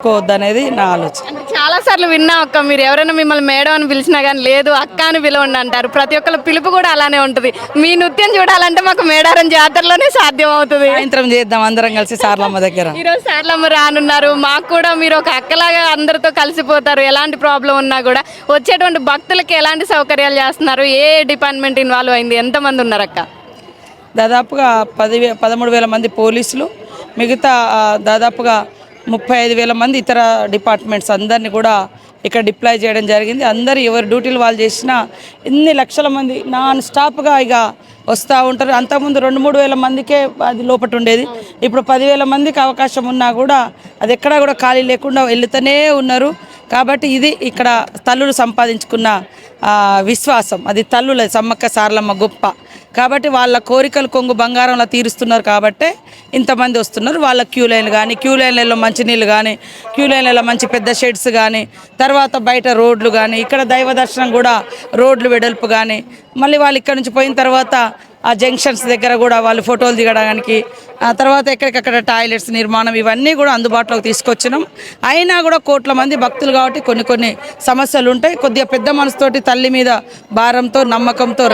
కోవద్దనేది నా ఆలోచన. అంటే చాలా సార్లు విన్నా అక్క, మీరు ఎవరైనా మిమ్మల్ని మేడం అని పిలిచినా కానీ లేదు అక్క అని పిలవండి అంటారు. ప్రతి ఒక్కళ్ళ పిలుపు కూడా అలానే ఉంటుంది. మీ నృత్యం చూడాలంటే మాకు మేడారం జాతరలోనే సాధ్యం అవుతుంది. సాయంత్రం చేద్దాం అందరం కలిసి సార్లమ్మ దగ్గర. ఈరోజు సార్లమ్మ రానున్నారు. మాకు కూడా మీరు ఒక అక్కలాగా అందరితో కలిసిపోతారు. ఎలాంటి ప్రాబ్లం ఉన్నా కూడా వచ్చేటువంటి భక్తులకి ఎలాంటి సౌకర్యాలు చేస్తున్నారు? ఏ డిపార్ట్మెంట్ ఇన్వాల్వ్ అయింది? ఎంతమంది ఉన్నారు అక్క? దాదాపుగా 13,000 మంది పోలీసులు, మిగతా దాదాపుగా 35,000 మంది ఇతర డిపార్ట్మెంట్స్ అందరినీ కూడా ఇక్కడ డిప్లాయ్ చేయడం జరిగింది. అందరూ ఎవరి డ్యూటీలు వాళ్ళు చేసినా ఎన్ని లక్షల మంది నాన్ స్టాప్గా ఇక వస్తూ ఉంటారు. అంతకుముందు 2-3 వేల మందికే అది లోపట ఉండేది. ఇప్పుడు 10,000 మందికి అవకాశం ఉన్నా కూడా అది ఎక్కడా కూడా ఖాళీ లేకుండా వెళుతూనే ఉన్నారు. కాబట్టి ఇది ఇక్కడ తల్లులు సంపాదించుకున్న విశ్వాసం. అది తల్లుల సమ్మక్క సారలమ్మ గొప్ప. కాబట్టి వాళ్ళ కోరికలు కొంగు బంగారంలా తీరుస్తున్నారు. కాబట్టే ఇంతమంది వస్తున్నారు. వాళ్ళ క్యూ లైన్లు కానీ, క్యూ లైన్లలో మంచినీళ్ళు కానీ, క్యూ లైన్లలో మంచి పెద్ద షెడ్స్ కానీ, తర్వాత బయట రోడ్లు కానీ, ఇక్కడ దైవ దర్శనం కూడా రోడ్లు వెడల్పు కానీ, మళ్ళీ వాళ్ళు ఇక్కడ నుంచి పోయిన తర్వాత ఆ జంక్షన్స్ దగ్గర కూడా వాళ్ళు ఫోటోలు దిగడానికి, ఆ తర్వాత ఎక్కడికక్కడ టాయిలెట్స్ నిర్మాణం ఇవన్నీ కూడా అందుబాటులోకి తీసుకొచ్చినాం. అయినా కూడా కోట్ల మంది భక్తులు కాబట్టి కొన్ని సమస్యలు ఉంటాయి. కొద్దిగా పెద్ద మనసుతోటి తల్లి మీద భారంతో నమ్మకంతో